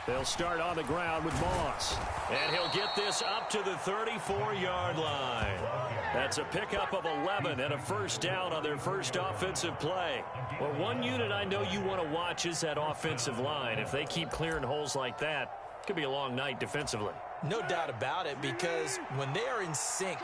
They'll start on the ground with Moss. And he'll get this up to the 34-yard line. That's a pickup of 11 and a first down on their first offensive play. Well, one unit I know you want to watch is that offensive line. If they keep clearing holes like that, it could be a long night defensively. No doubt about it, because when they are in sync,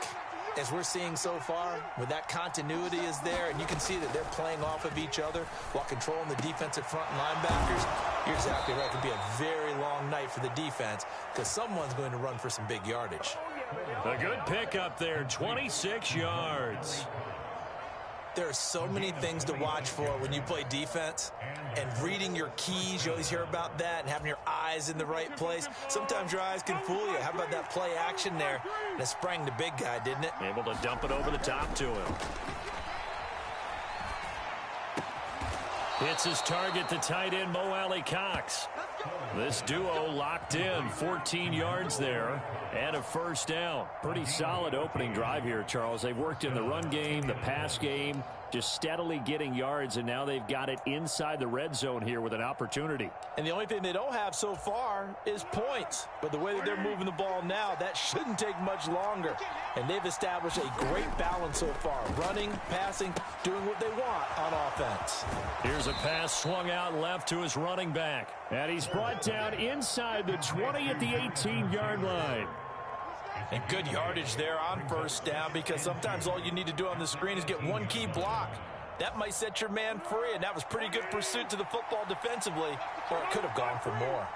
as we're seeing so far, when that continuity is there, and you can see that they're playing off of each other while controlling the defensive front and linebackers, you're exactly right. It could be a very long night for the defense because someone's going to run for some big yardage. A good pickup there, 26 yards. There are so many things to watch for when you play defense, and reading your keys, you always hear about that, and having your eyes in the right place. Sometimes your eyes can fool you. How about that play action there? And it sprang the big guy, didn't it? Able to dump it over the top to him. Hits his target, the tight end, Mo Alley-Cox. This duo locked in, 14 yards there, and a first down. Pretty solid opening drive here, Charles. They've worked in the run game, the pass game, just steadily getting yards, and now they've got it inside the red zone here with an opportunity. And the only thing they don't have so far is points. But the way that they're moving the ball now, that shouldn't take much longer. And they've established a great balance so far. Running, passing, doing what they want on offense. Here's a pass swung out left to his running back. And he's brought down inside the 20 at the 18-yard line. And good yardage there on first down, because sometimes all you need to do on the screen is get one key block. That might set your man free, and that was pretty good pursuit to the football defensively, or it could have gone for more.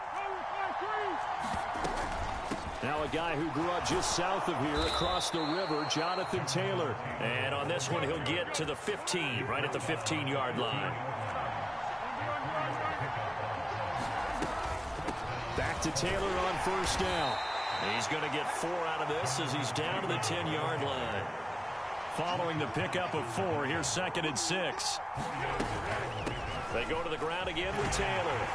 Now a guy who grew up just south of here across the river, Jonathan Taylor. And on this one, he'll get to the 15, right at the 15-yard line. Back to Taylor on first down. He's going to get 4 out of this as he's down to the 10-yard line. Following the pickup of 4, here's 2nd and 6. They go to the ground again with Taylor.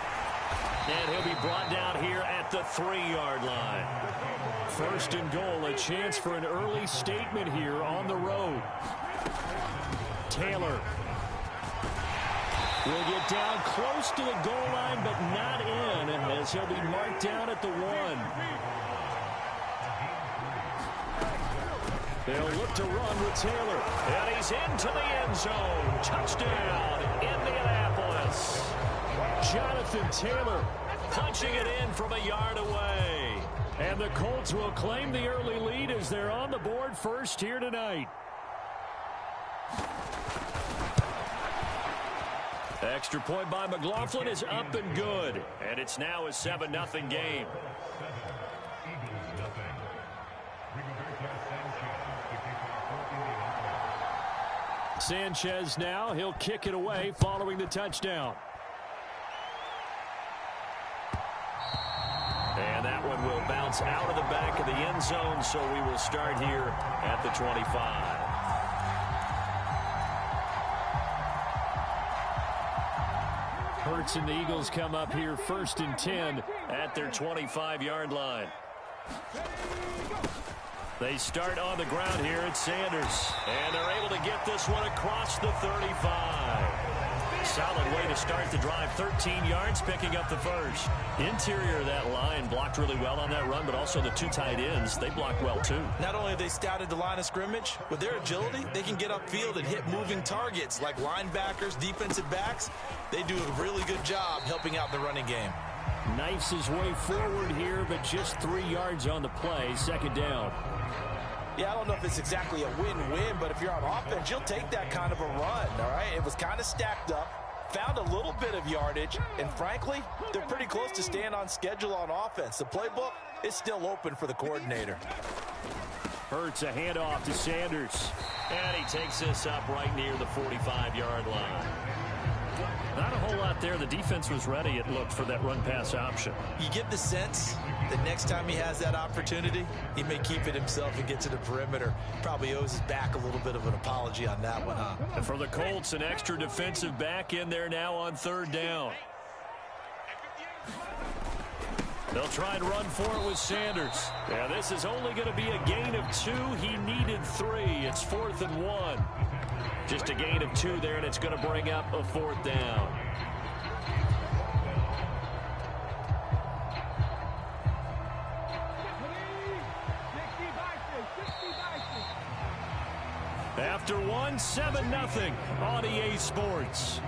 And he'll be brought down here at the 3-yard line. 1st and goal, a chance for an early statement here on the road. Taylor will get down close to the goal line, but not in, as he'll be marked down at the 1. They'll look to run with Taylor. And he's into the end zone. Touchdown, Indianapolis. Jonathan Taylor punching it in from a yard away. And the Colts will claim the early lead as they're on the board first here tonight. Extra point by McLaughlin is up and good. And it's now a 7-0 game. Sanchez now, he'll kick it away following the touchdown. And that one will bounce out of the back of the end zone, so we will start here at the 25. Hurts and the Eagles come up here 1st and 10 at their 25-yard line. They start on the ground here at Sanders. And they're able to get this one across the 35. Solid way to start the drive. 13 yards, picking up the first. Interior of that line blocked really well on that run, but also the 2 tight ends, they blocked well too. Not only have they scouted the line of scrimmage, with their agility, they can get upfield and hit moving targets like linebackers, defensive backs. They do a really good job helping out the running game. Knifes his way forward here, but just 3 yards on the play. 2nd down. Yeah, I don't know if it's exactly a win-win, but if you're on offense, you'll take that kind of a run, all right? It was kind of stacked up, found a little bit of yardage, and frankly, they're pretty close to staying on schedule on offense. The playbook is still open for the coordinator. Hurts a handoff to Sanders, and he takes this up right near the 45-yard line. Not a whole lot there. The defense was ready, it looked, for that run-pass option. You get the sense that next time he has that opportunity, he may keep it himself and get to the perimeter. Probably owes his back a little bit of an apology on that one, huh? And for the Colts, an extra defensive back in there now on 3rd down. They'll try and run for it with Sanders. Yeah, this is only going to be a gain of 2. He needed 3. It's 4th and 1. Just a gain of 2 there, and it's going to bring up a 4th down. after one, 7-0 on EA Sports.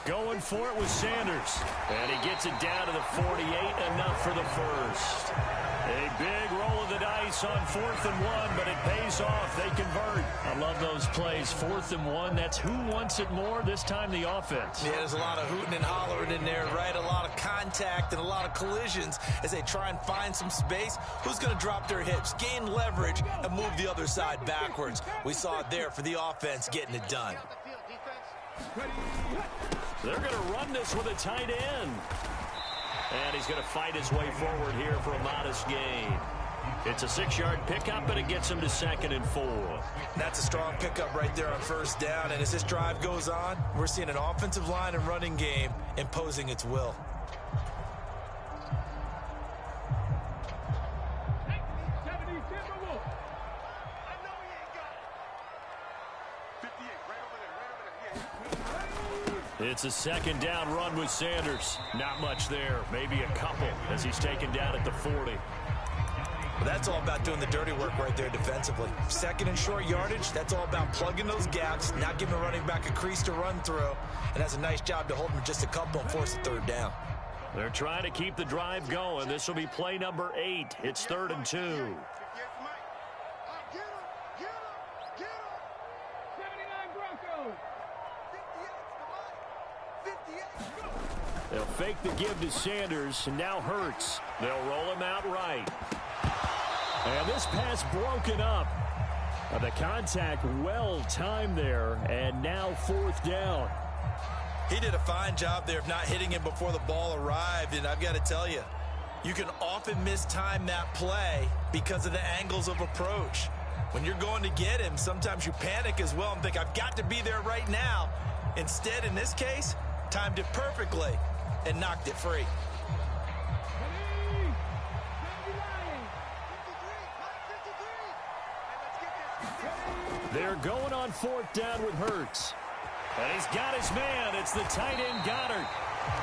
Going for it with Sanders. And he gets it down to the 48, enough for the first. A big roll of the dice on 4th and 1, but it pays off. They convert. I love those plays. 4th and 1, that's who wants it more, this time the offense. Yeah, there's a lot of hooting and hollering in there, right? A lot of contact and a lot of collisions as they try and find some space. Who's going to drop their hips, gain leverage, and move the other side backwards? We saw it there for the offense getting it done. They're going to run this with a tight end. And he's going to fight his way forward here for a modest gain. It's a 6-yard pickup, and it gets him to 2nd and 4. That's a strong pickup right there on 1st down. And as this drive goes on, we're seeing an offensive line and running game imposing its will. It's a 2nd down run with Sanders. Not much there. Maybe a couple as he's taken down at the 40. Well, that's all about doing the dirty work right there defensively. 2nd and short yardage, that's all about plugging those gaps, not giving the running back a crease to run through. And that's a nice job to hold him just a couple and force the 3rd down. They're trying to keep the drive going. This will be play number 8. It's 3rd and 2. They'll fake the give to Sanders, and now Hurts. They'll roll him out right. And this pass broken up. The contact well timed there, and now 4th down. He did a fine job there of not hitting him before the ball arrived, and I've got to tell you, you can often mistime that play because of the angles of approach. When you're going to get him, sometimes you panic as well and think, I've got to be there right now. Instead, in this case, timed it perfectly and knocked it free. They're going on 4th down with Hurts. And he's got his man. It's the tight end Goddard.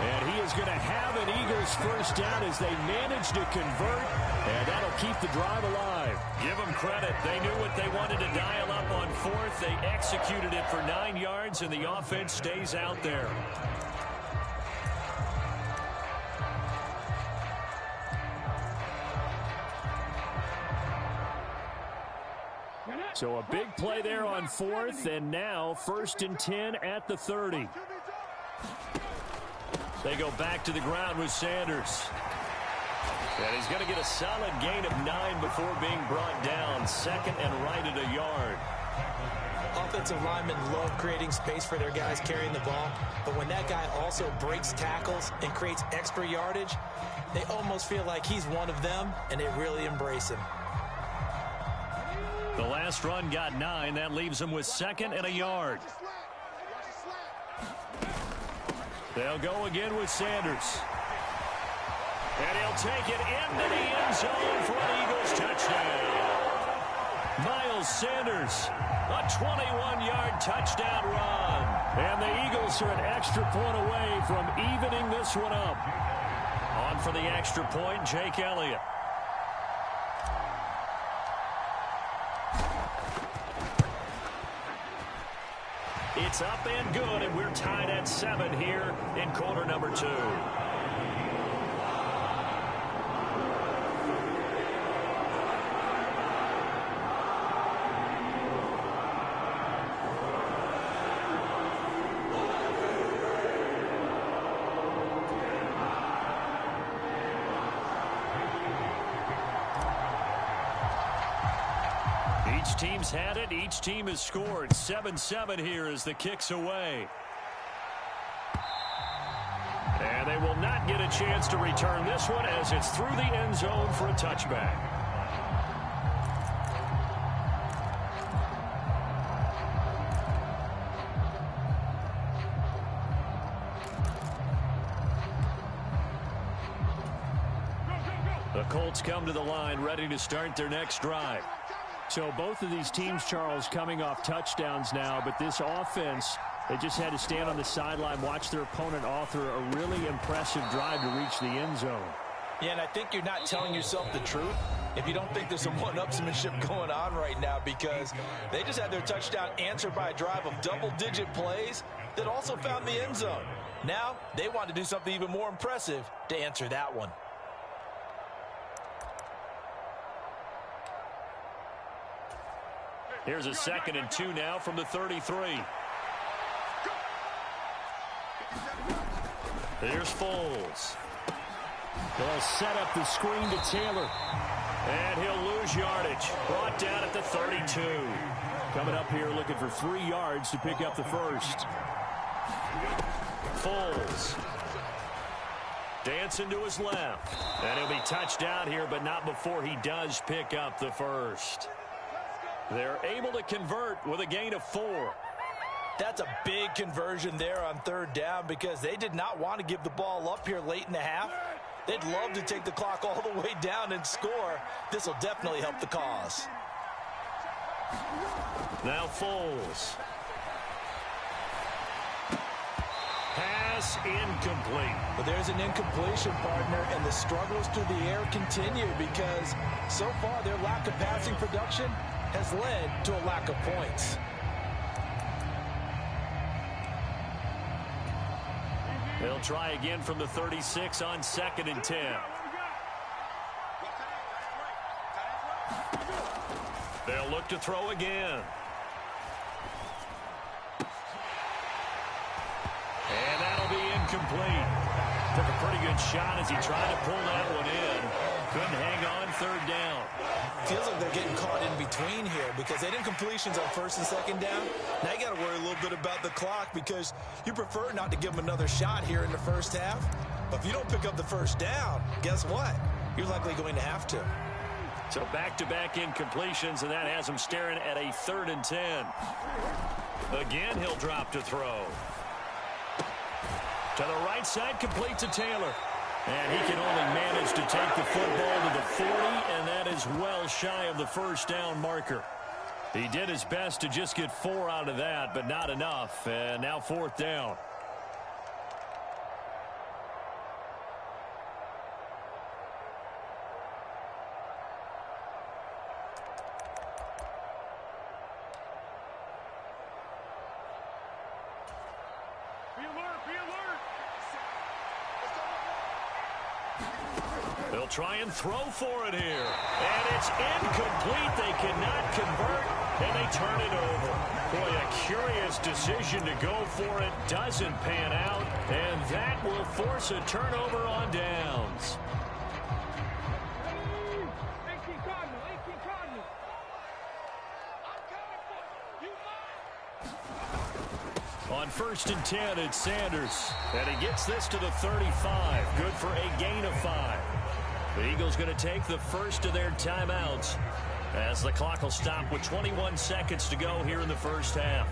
And he is going to have an Eagles 1st down as they manage to convert. And that'll keep the drive alive. Give them credit. They knew what they wanted to dial up on 4th. They executed it for 9 yards, and the offense stays out there. So a big play there on 4th, and now 1st and 10 at the 30. They go back to the ground with Sanders. And he's going to get a solid gain of 9 before being brought down. 2nd and right at a yard. Offensive linemen love creating space for their guys carrying the ball, but when that guy also breaks tackles and creates extra yardage, they almost feel like he's one of them, and they really embrace him. The last run got 9. That leaves them with 2nd and a yard. They'll go again with Sanders. And he'll take it into the end zone for an Eagles touchdown. Miles Sanders, a 21-yard touchdown run. And the Eagles are an extra point away from evening this one up. On for the extra point, Jake Elliott. It's up and good, and we're tied at 7 here in quarter number 2. Each team's had it. Each team has scored. 7-7 here as the kick's away. And they will not get a chance to return this one as it's through the end zone for a touchback. The Colts come to the line ready to start their next drive. So both of these teams, Charles, coming off touchdowns now, but this offense, they just had to stand on the sideline, watch their opponent author a really impressive drive to reach the end zone. Yeah, and I think you're not telling yourself the truth if you don't think there's some one-upsmanship going on right now, because they just had their touchdown answered by a drive of double-digit plays that also found the end zone. Now they want to do something even more impressive to answer that one. Here's a 2nd and 2 now from the 33. Here's Foles. They'll set up the screen to Taylor. And he'll lose yardage. Brought down at the 32. Coming up here looking for 3 yards to pick up the first. Foles. Dancing to his left. And he'll be touched down here, but not before he does pick up the first. They're able to convert with a gain of 4. That's a big conversion there on 3rd down, because they did not want to give the ball up here late in the half. They'd love to take the clock all the way down and score. This will definitely help the cause. Now Foles. Pass incomplete. But there's an incompletion, partner, and the struggles through the air continue, because so far their lack of passing production has led to a lack of points. They'll try again from the 36 on 2nd and 10. They'll look to throw again. And that'll be incomplete. Took a pretty good shot as he tried to pull that one in. Couldn't hang on 3rd down. Feels like they're getting caught in between here, because they had incompletions on 1st and 2nd down. Now you got to worry a little bit about the clock, because you prefer not to give them another shot here in the first half. But if you don't pick up the 1st down, guess what? You're likely going to have to. So back-to-back incompletions, and that has him staring at a 3rd and 10. Again, he'll drop to throw. To the right side, complete to Taylor. And he can only manage to take the football to the 40, and that is well shy of the 1st down marker. He did his best to just get 4 out of that, but not enough. And now 4th down. They'll try and throw for it here. And it's incomplete. They cannot convert, and they turn it over. Boy, a curious decision to go for it. Doesn't pan out, and that will force a turnover on downs. On 1st and 10, it's Sanders. And he gets this to the 35. Good for a gain of 5. The Eagles going to take the first of their timeouts as the clock will stop with 21 seconds to go here in the first half.